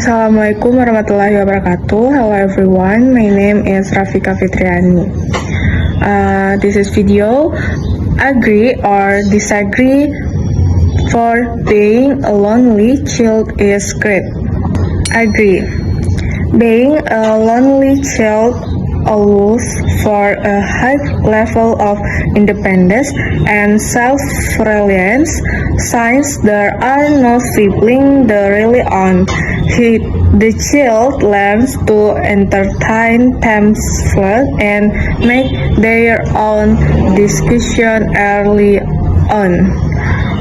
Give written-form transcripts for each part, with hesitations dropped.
Assalamualaikum warahmatullahi wabarakatuh. Hello everyone, my name is Rafika Fitriani. This is video agree or disagree for being a lonely child is great. Agree. Being a lonely child allows for a high level of independence and self-reliance since there are no siblings to rely on. The child learns to entertain themselves and make their own decisions early on.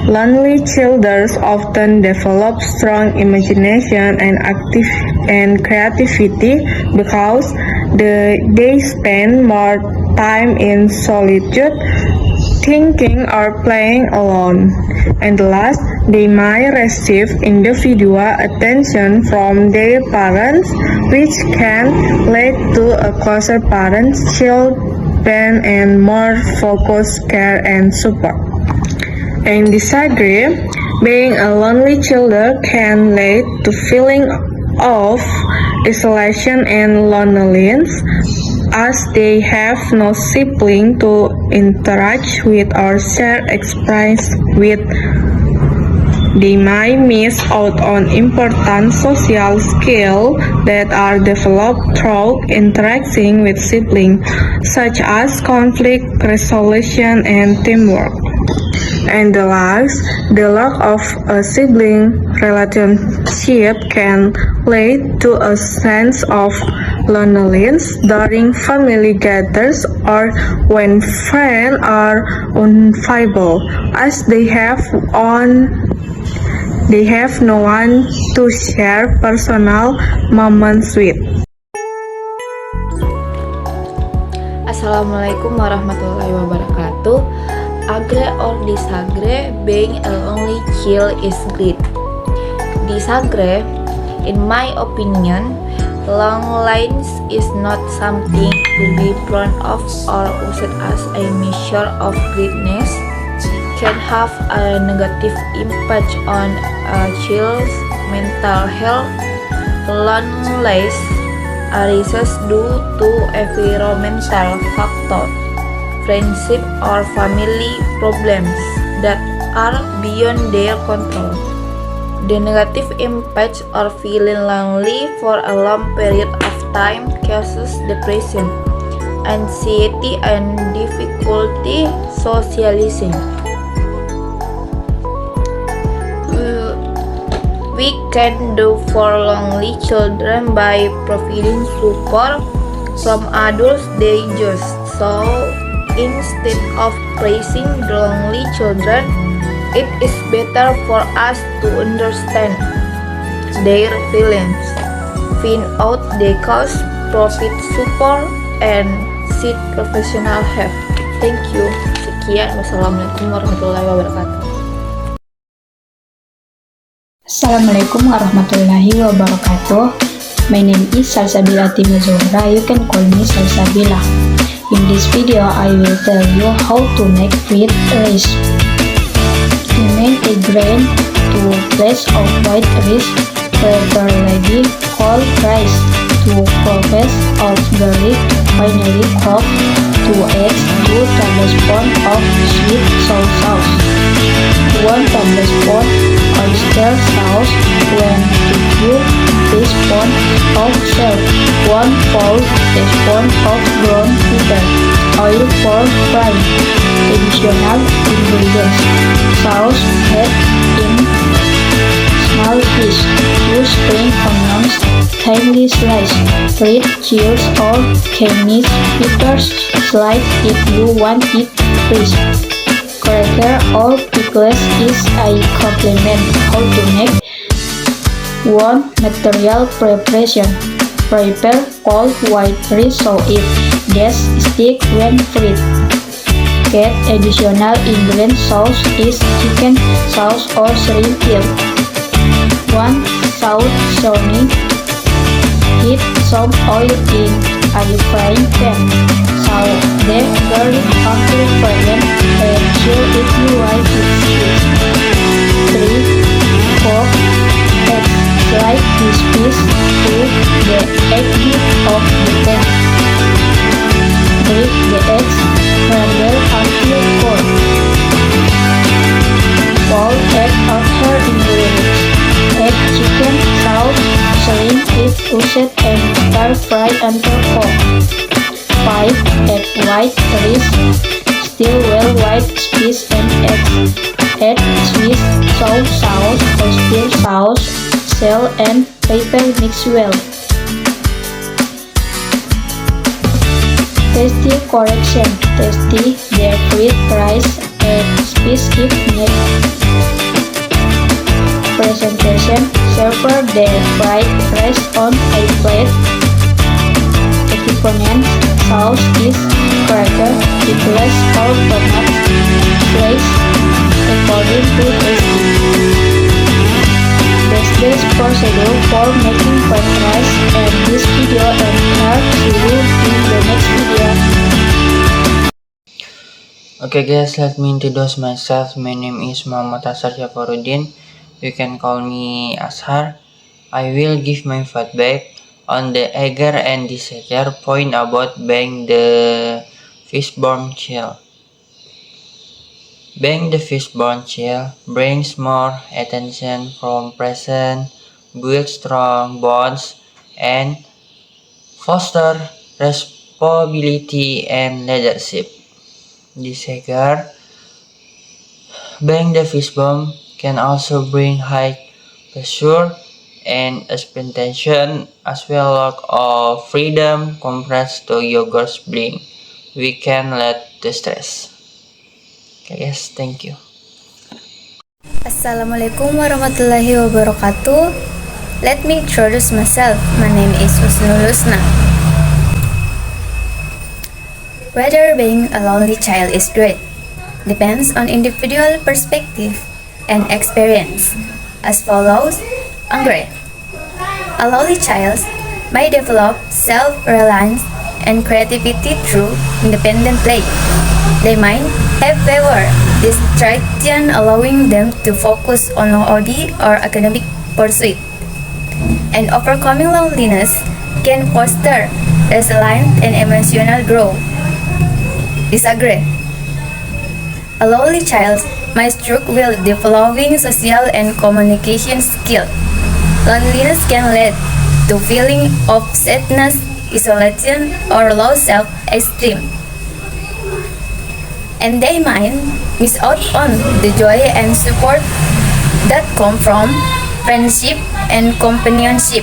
Lonely children often develop strong imagination and creativity because they spend more time in solitude, thinking or playing alone. And last, they might receive individual attention from their parents, which can lead to a closer parent-child bond and more focused care and support. And disagree, being a lonely child can lead to feeling of isolation and loneliness as they have no sibling to interact with or share experience with. They might miss out on important social skills that are developed through interacting with siblings, such as conflict resolution and teamwork. And the last, the lack of a sibling relationship can lead to a sense of loneliness during family gatherings or when friends are unavailable, as they have no one to share personal moments with. Assalamualaikum warahmatullahi wabarakatuh. Agree or disagree, being a lonely child is great. Disagree, in my opinion, loneliness is not something to be proud of or used as a measure of greatness. Can have a negative impact on a child's mental health. Loneliness arises due to environmental factors, friendship or family problems that are beyond their control. The negative impact or feeling lonely for a long period of time causes depression, anxiety, and difficulty socializing. We can do for lonely children by providing support from adults they just so. Instead of praising the lonely children, it is better for us to understand their feelings, find out the cause, provide support, and seek professional help. Thank you. Sekian. Wassalamualaikum warahmatullahi wabarakatuh. Assalamualaikum warahmatullahi wabarakatuh. My name is Salsabila Timazura. You can call me Salsabila. In this video, I will tell you how to make fried rice. Remain a grain to place of white rice, preferably cold rice, 2 cloves of garlic, finally cook 2 eggs, 2 tablespoons of sweet soy sauce, 1 tablespoon oyster sauce, 1 teaspoon of salt, 1/4 teaspoon of brown pepper, oil for frying. Additional ingredients: sauce head in small piece, 2 spring onions, thinly sliced, red chilies or Chinese peppers sliced if you want it crisp. Cracker or pickles is a complement. How to make? 1. Material preparation. Prepare cold white rice so it gets stick when fried. Get additional ingredients. Sauce is chicken sauce or shrimp fillet. 1 sauteing. Heat some oil in a frying pan. Saute the garlic until fragrant and chill if you like it sweet. 3. Cook eggs. Slice this piece used and stir-fry until cold. 5. Add white rice, still well white spice and eggs. Add Swiss soy sauce, oyster sauce, salt and pepper mix well. Tasty correction. Tasty their fried rice and spice if needed. Presentation. Serve their fried rice on a plate. Components: sauce is cracker, pickles or tomato slice according to taste. That's the procedure for making fried rice and this video and here see you in the next video. Okay guys, let me introduce myself. My name is Muhammad Ashar Jafaruddin. You can call me Ashar. I will give my feedback on the agar and disagar point about bang the fishbone shell. Bang the fishbone shell brings more attention from present, builds strong bonds, and foster responsibility and leadership. Disagar bang the fishbone can also bring high pressure and expectation as well of freedom compressed to yogurt's bling. We can let the stress. Okay guys, thank you. Assalamualaikum warahmatullahi wabarakatuh. Let me introduce myself. My name is Husnul Husna. Whether being a lonely child is great depends on individual perspective and experience. As follows: Angre. A lonely child may develop self-reliance and creativity through independent play. They might have fewer distraction, allowing them to focus on hobby or academic pursuit. And overcoming loneliness can foster resilience and emotional growth. Disagree. A lonely child might struggle with developing social and communication skills. Loneliness can lead to feeling of sadness, isolation, or low self-esteem. And they might miss out on the joy and support that come from friendship and companionship.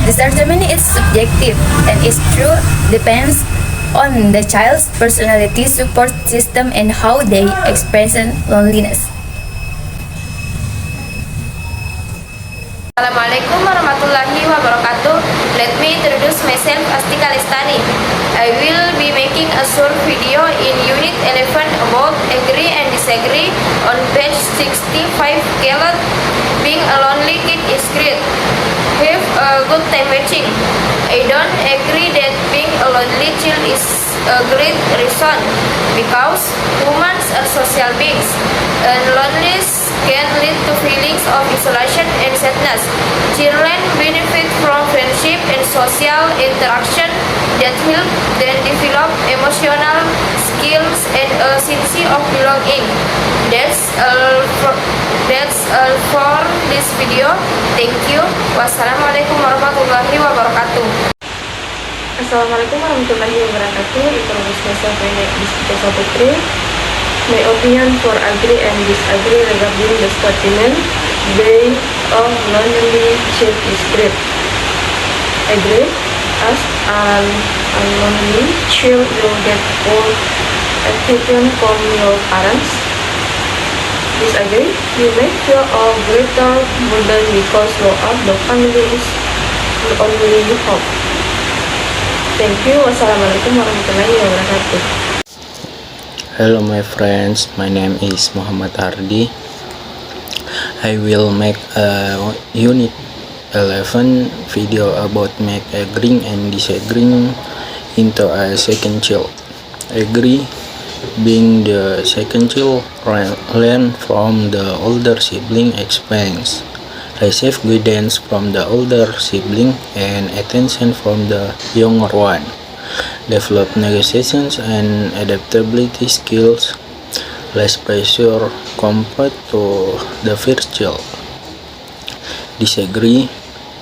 Discernment is subjective and is true depends on the child's personality, support system, and how they experience loneliness. Assalamualaikum warahmatullahi wabarakatuh. Let me introduce myself, Astika Lestari. I will be making a short video in Unit 11 about agree and disagree on page 65. Caleb, being a lonely kid is great. Have a good time watching. I don't agree that being a lonely child is a great reason because humans are social beings and loneliness can lead to feelings of isolation and sadness. Children benefit from friendship and social interaction that help them develop emotional skills and a sense of belonging. That's all for this video. Thank you. Wassalamualaikum warahmatullahi wabarakatuh. Assalamualaikum warahmatullahi wabarakatuh. Introduce myself, my name is Ika Putri. My opinion for agree and disagree regarding the statement being a lonely child is great. Agree, as a lonely child will get all attention from your parents. Disagree, you may feel a greater burden because you are the family is the only you have. Thank you. Wassalamualaikum warahmatullahi wabarakatuh. Hello my friends, my name is Muhammad Ardi. I will make a Unit 11 video about make agreeing and disagreeing into a second child. Agree, being the second child, learn from the older sibling experience, receive guidance from the older sibling and attention from the younger one. Develop negotiations and adaptability skills, less pressure compared to the first child. Disagree,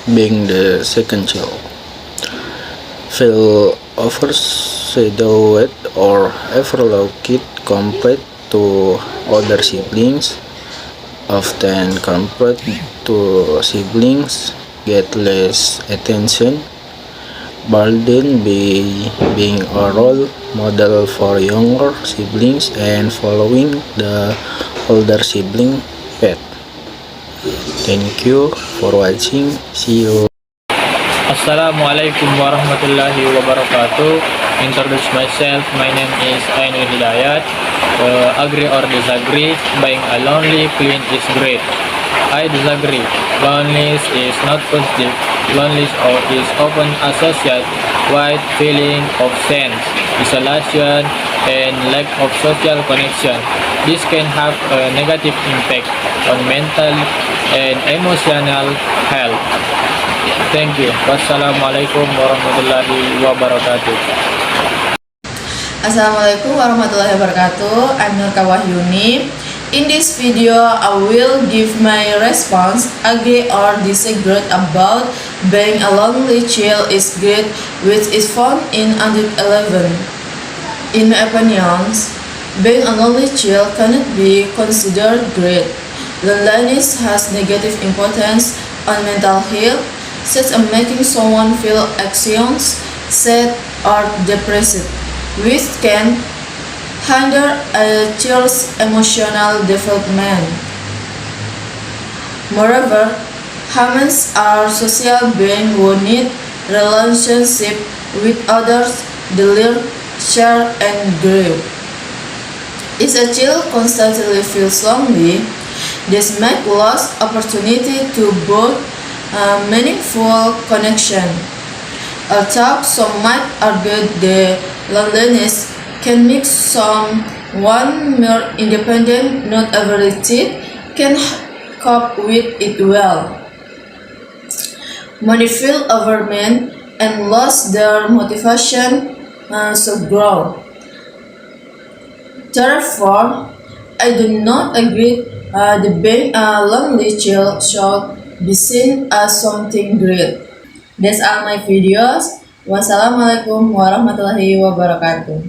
being the second child, feel overshadowed or overlooked compared to older siblings, often compared to siblings, get less attention, burdened by being a role model for younger siblings and following the older sibling path. Thank you for watching. See you. Assalamualaikum warahmatullahi wabarakatuh. Introduce myself. My name is Ainul Hidayat. Agree or disagree, being a lonely clean is great. I disagree. Loneliness is not positive. Loneliness is often associated with feeling of sense, isolation, and lack of social connection. This can have a negative impact on mental and emotional health. Thank you. Wassalamualaikum warahmatullahi wabarakatuh. Assalamualaikum warahmatullahi wabarakatuh. I'm Nur Kawahyuni. In this video, I will give my response, agree or disagree about being a lonely child is great, which is found in Unit 11. In my opinions, being a lonely child cannot be considered great. Loneliness has negative importance on mental health, such as making someone feel anxious, sad, or depressed, which can hinder a child's emotional development. Moreover, humans are social beings who need relationship with others, to learn, share, and grow. If a child constantly feels lonely, this may lose opportunity to build a meaningful connection. Although some might argue that loneliness can make someone more independent, not every child can cope with it well. Many feel overwhelmed and lost their motivation to grow. Therefore, I do not agree that being a lonely child should be seen as something great. That's all my videos. Wassalamualaikum warahmatullahi wabarakatuh.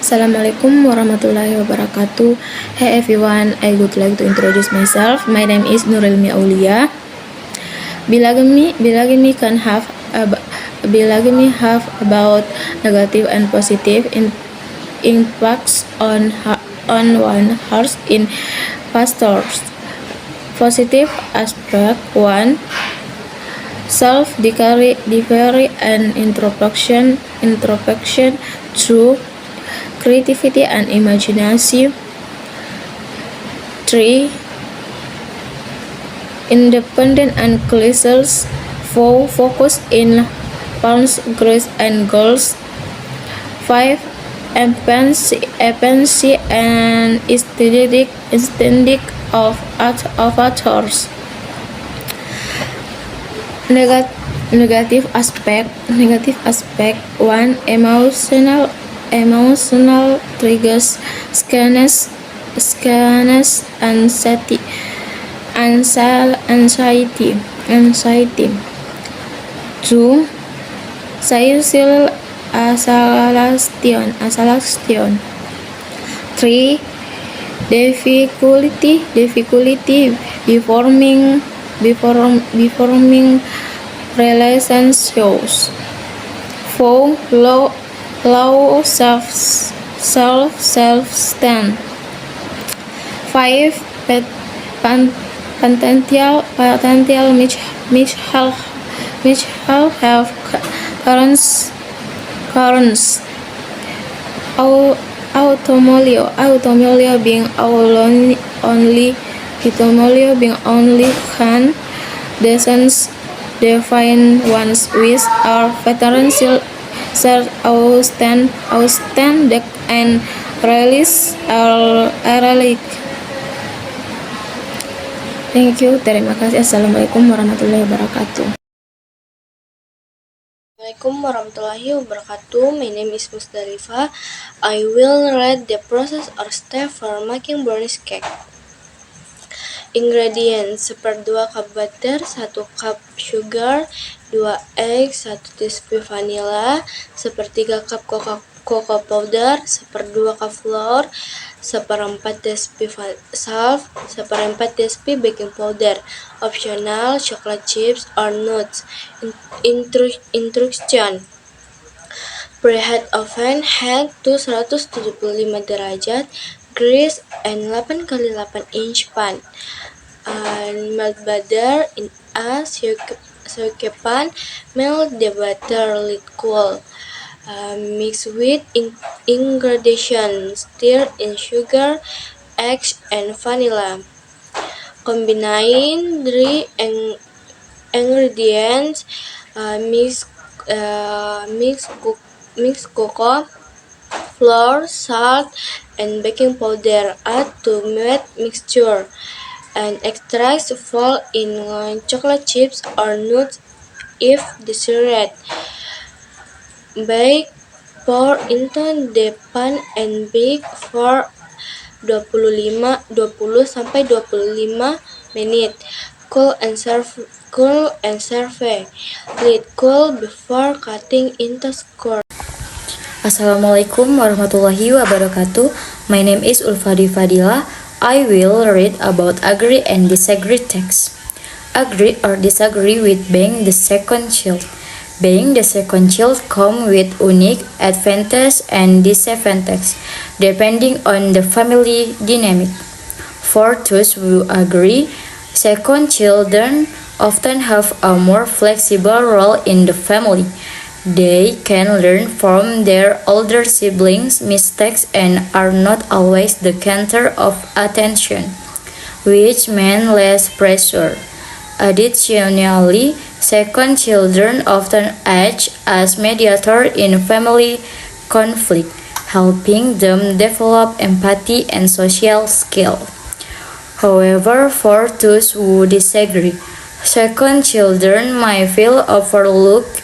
Assalamualaikum warahmatullahi wabarakatuh. Hey everyone, I would like to introduce myself. My name is Nurulmi Aulia. Bilagami have about negative and positive impacts on one heart in pastors. Positive aspect 1. Self-discovery and introspection. 2. Creativity and imagination. 3. Independent and classes. 4. Focus in plans, grades, and goals. 5. Empathy and aesthetic of authors. Negative aspect 1. Emotional triggers, scares, anxiety. 2. Social isolation. 3. Difficulty forming relationships. 4. Low self-esteem. 5. Potential mental health currents. Automolia being only can doesn't define one's wish or potential. Outstanding and release relic. Thank you, terima kasih. Assalamualaikum warahmatullahi wabarakatuh. Assalamualaikum warahmatullahi wabarakatuh. My name is Musdalifah. I will read the process or step for making brownies cake. Ingredients: 1/2 cup butter, 1 cup sugar, 2 egg, 1 teaspoon vanilla, 1/3 cup cocoa powder, 1/2 cup flour, 1/4 teaspoon salt, 1/4 teaspoon baking powder. Optional: chocolate chips or nuts. Instruction: preheat oven heat to 175 derajat, grease and 8 x 8 inch pan. And melt butter in a saucepan. Melt the butter, let cool. Mix with ingredients, stir in sugar, eggs, and vanilla. Combine the ingredients. Mix cocoa, flour, salt, and baking powder. Add to wet mixture and extract fall in chocolate chips or nuts if desired. Bake, pour into the pan and bake for 20-25 menit. Cool and serve. Let cool before cutting into squares. Assalamualaikum warahmatullahi wabarakatuh. My name is Ulfadi Fadila. I will read about agree and disagree text. Agree or disagree with being the second child. Being the second child comes with unique advantages and disadvantages depending on the family dynamic. For those who agree, second children often have a more flexible role in the family. They can learn from their older siblings' mistakes and are not always the center of attention, which means less pressure. Additionally, second children often act as mediator in family conflict, helping them develop empathy and social skills. However, for those who disagree, second children might feel overlooked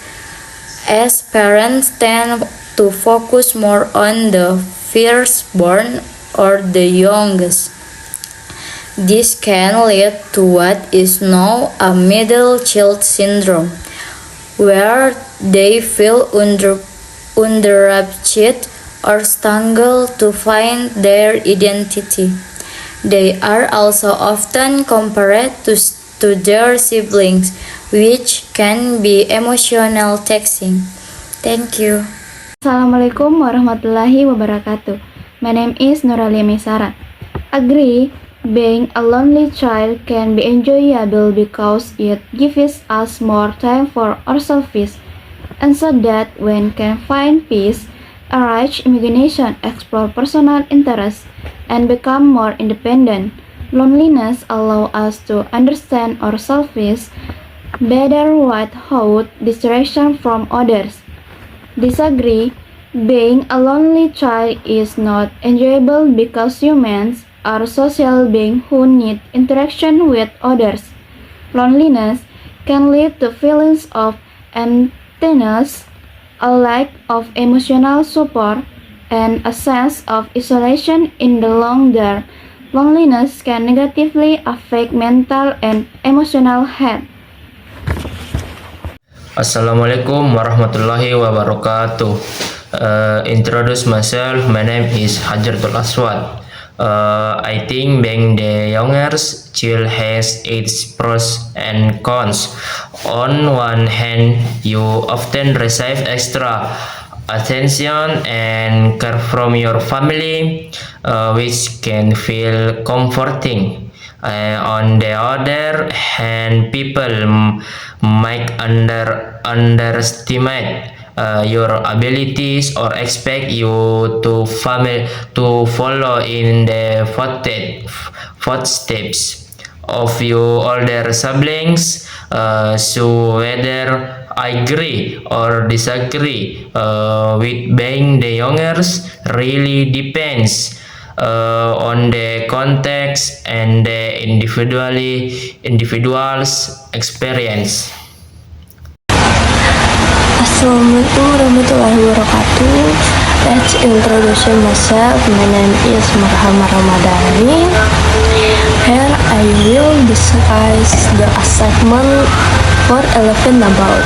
as parents tend to focus more on the firstborn or the youngest. This can lead to what is known as middle child syndrome, where they feel underrepresented or struggle to find their identity. They are also often compared to their siblings, which can be emotional taxing. Thank you. Assalamualaikum warahmatullahi wabarakatuh. My name is Nuralia Mesara. Agree, being a lonely child can be enjoyable because it gives us more time for ourselves, and so that one can find peace, enrich imagination, explore personal interests, and become more independent. Loneliness allows us to understand ourselves better without distraction from others. Disagree, being a lonely child is not enjoyable because humans are social beings who need interaction with others. Loneliness can lead to feelings of emptiness, a lack of emotional support, and a sense of isolation in the long term. Loneliness can negatively affect mental and emotional health. Assalamualaikum warahmatullahi wabarakatuh. Introduce myself. My name is Hajartul Aswad. I think being the youngest child has its pros and cons. On one hand, you often receive extra attention and care from your family, which can feel comforting. On the other hand, people might underestimate your abilities or expect you to follow in the footsteps of your older siblings. So whether I agree or disagree with being the youngest really depends on the context and the individual's experience. Assalamualaikum warahmatullahi wabarakatuh. Let's introduce myself. My name is Marhama Ramadhani. Here I will discuss the assignment for 11 about.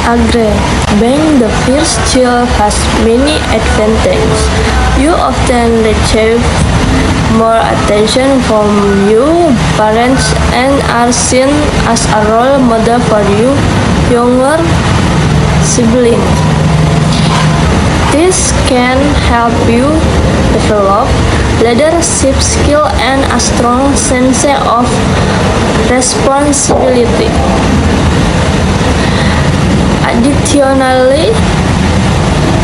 Agree. Being the first child has many advantages. You often receive more attention from your parents and are seen as a role model for your younger siblings. This can help you develop leadership skill and a strong sense of responsibility. Additionally,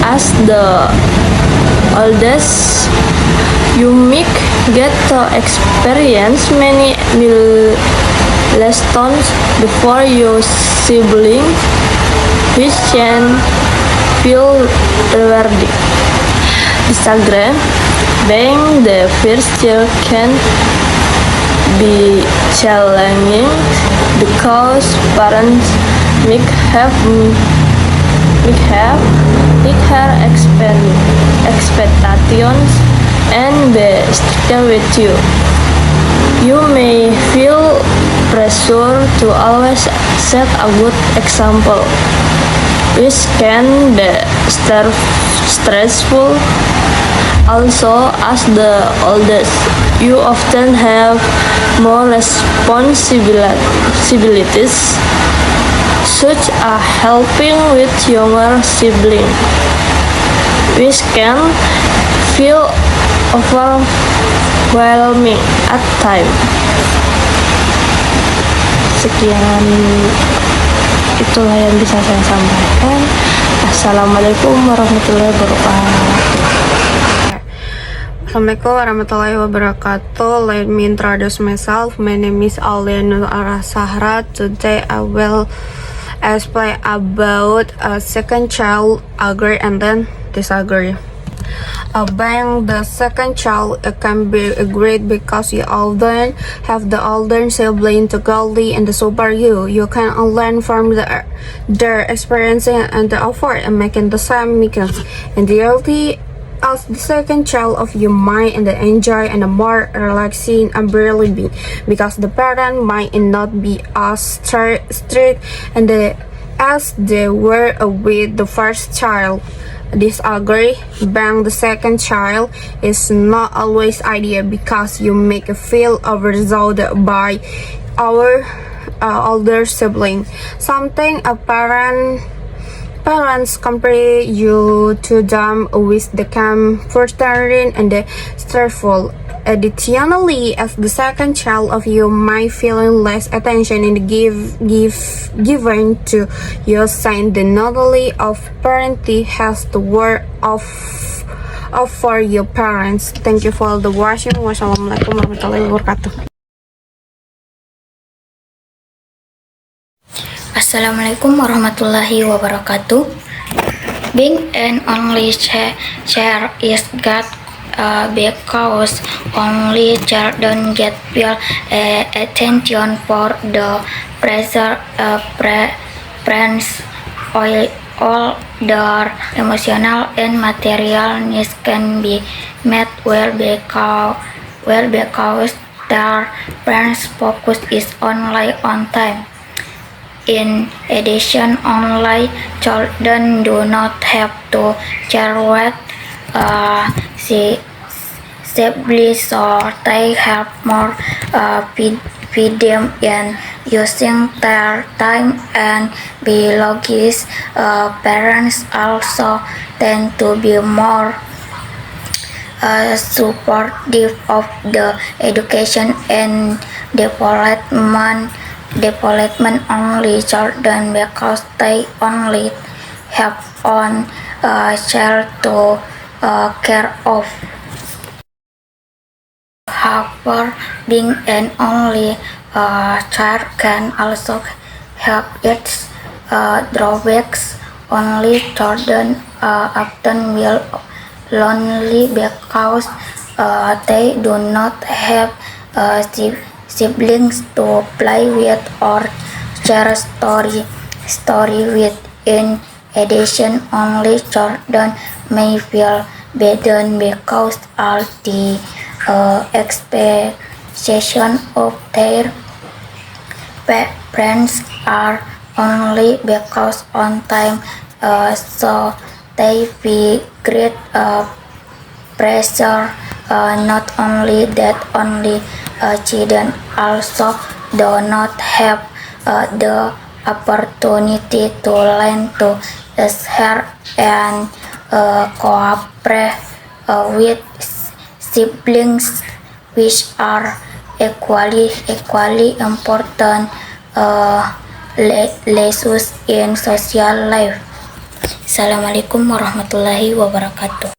as the oldest, you may get to experience many milestones before your sibling, which can feel rewarding. Disagree. Being the first child can be challenging because parents may have higher expectations and be stricter with you. You may feel pressure to always set a good example, which can be stressful. Also, as the oldest, you often have more responsibilities, such as helping with younger siblings, which can feel overwhelming at times. Sekian itulah yang bisa saya sampaikan. Assalamualaikum warahmatullahi wabarakatuh. Assalamualaikum warahmatullahi wabarakatuh. Let me introduce myself. My name is Aulia Nur Sahra. Today I will explain about a second child, agree and then disagree. Being the second child, it can be great because you often have the older sibling to guide and support you. You can learn from their experience and the effort in making the same mistakes. In reality, as the second child of you might and enjoy and a more relaxing ability because the parent might not be as strict and as they were with the first child. Disagree. Being the second child is not always ideal because you make feel overshadowed by our older sibling. Something a parents compare you to them with the frustrating and stressful. Additionally, as the second child of you might feel less attention and given to your son, the knowledge of parenting has the word of for your parents. Thank you for the watching. Wassalamualaikum warahmatullahi wabarakatuh. Assalamualaikum warahmatullahi wabarakatuh. Being an only child is good because only children get full attention for the pressure parents. All their emotional and material needs can be met well because their parents' focus is only on time. In addition, only children do not have to share with siblings, so they have more freedom in using their time and belongings. Parents also tend to be more supportive of the education and development only children because they only have one child to care of. However, being an only child can also have its drawbacks. Only children often feel lonely because they do not have siblings to play with or share story with. In addition, only children may feel burden because all the expectations of their parents are only because on time, so they feel great pressure. Not only that, only children also do not have the opportunity to learn to share and cooperate with siblings, which are equally important lessons in social life. Assalamualaikum warahmatullahi wabarakatuh.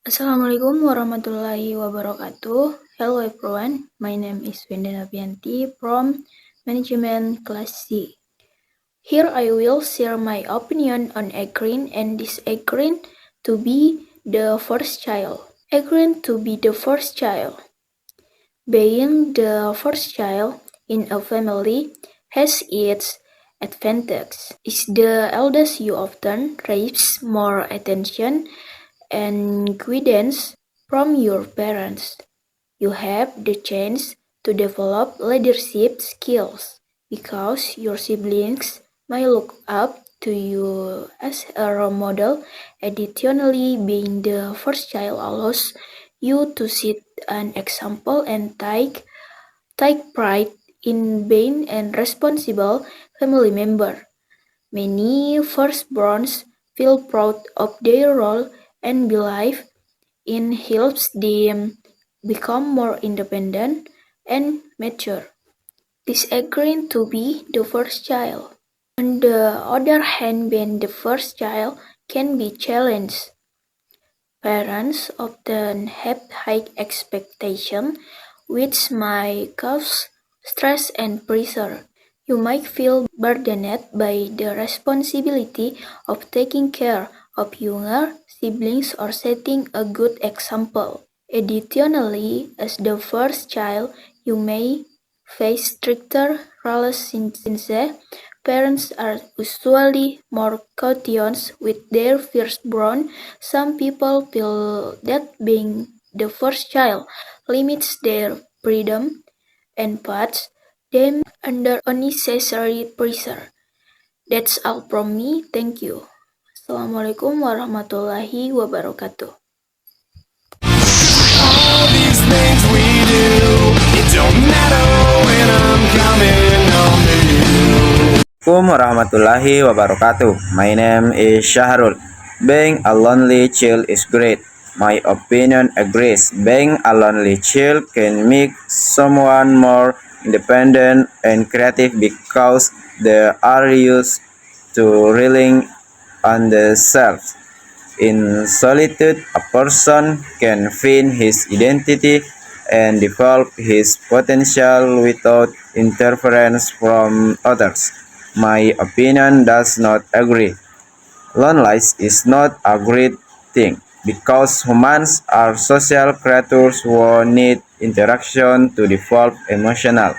Assalamualaikum warahmatullahi wabarakatuh. Hello everyone, my name is Vendana Pianti from Management Class C. Here I will share my opinion on agreeing and disagreeing to be the first child. Agreeing to be the first child. Being the first child in a family has its advantages. As the eldest, you often receive more attention and guidance from your parents. You have the chance to develop leadership skills because your siblings may look up to you as a role model. Additionally, being the first child allows you to set an example and take pride in being a responsible family member. Many firstborns feel proud of their role and believe in helps them become more independent and mature. Disagreeing to be the first child. On the other hand, being the first child can be challenged. Parents often have high expectations, which may cause stress and pressure. You might feel burdened by the responsibility of taking care of younger siblings or setting a good example. Additionally, as the first child, you may face stricter rules since parents are usually more cautious with their firstborn. Some people feel that being the first child limits their freedom and puts them under unnecessary pressure. That's all from me. Thank you. Assalamualaikum warahmatullahi wabarakatuh. Assalamualaikum warahmatullahi wabarakatuh. My name is Shahrul. Being a lonely child is great. My opinion agrees. Being a lonely child can make someone more independent and creative because they are used to relying on themselves. In solitude, a person can find his identity and develop his potential without interference from others. My opinion does not agree. Loneliness is not a great thing because humans are social creatures who need interaction to develop emotional.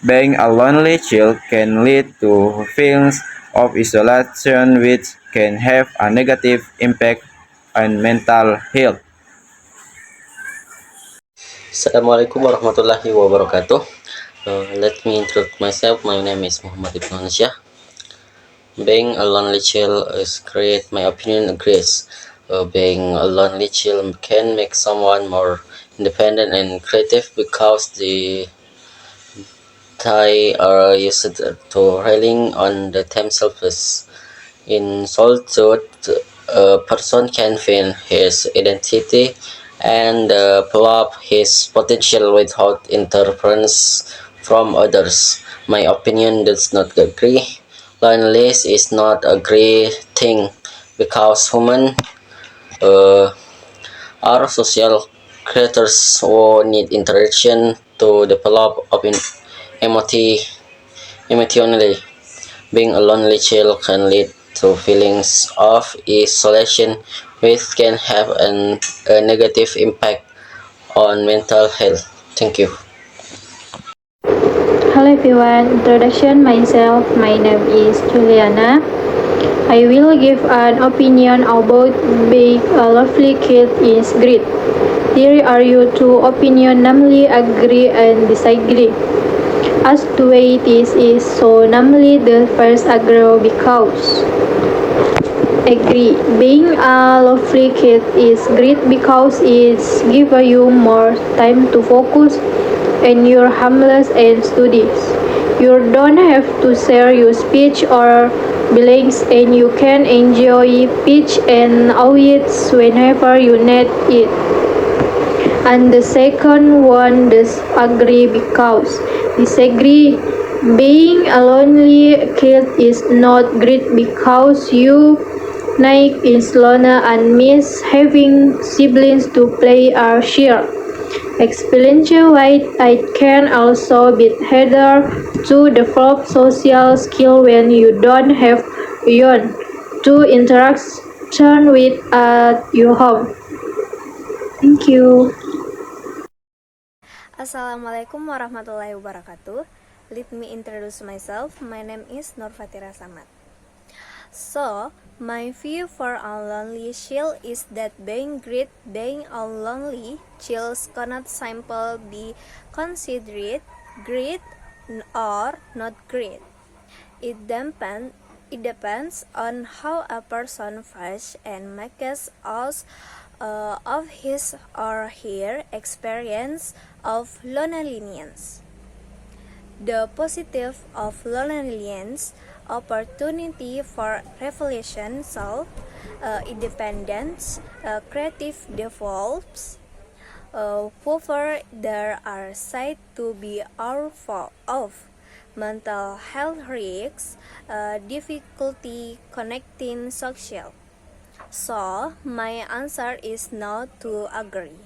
Being a lonely child can lead to feelings of isolation which can have a negative impact on mental health. Assalamualaikum warahmatullahi wabarakatuh. Let me introduce myself. My name is Muhammad Ibn Hansyah. Being a lonely child is great. My opinion agrees. Being a lonely child can make someone more independent and creative because they are used to relying on themselves. In solitude, a person can find his identity and develop his potential without interference from others. My opinion does not agree. Loneliness is not a great thing because humans are social creatures who need interaction to develop emotionally. Being a lonely child can lead to feelings of isolation, which can have a negative impact on mental health. Thank you. Hello everyone, introduction myself, my name is Juliana. I will give an opinion about being a lovely kid is great. Here are your two opinions, namely agree and disagree. As the way this is so, namely the first agree because agree. Being a lovely kid is great because it gives you more time to focus on your homework and studies. You don't have to share your speech or feelings and you can enjoy pitch and audience whenever you need it. And the second one disagree because disagree. Being a lonely kid is not great because you Nike is lonely and miss having siblings to play or share. Experience-wise, it can also be harder to develop social skills when you don't have anyone to interaction with at your home. Thank you. Assalamualaikum warahmatullahi wabarakatuh. Let me introduce myself. My name is Nur Fatira Samad. So, my view for a lonely child is that being a lonely child cannot simply be considered great or not great. It depends on how a person feels and makes use of his or her experience of loneliness. The positive of loneliness, opportunity for revelation, self-independence, creative develops. However, there are sides to be aware of. Mental health risks, difficulty connecting social. So, my answer is no to agree.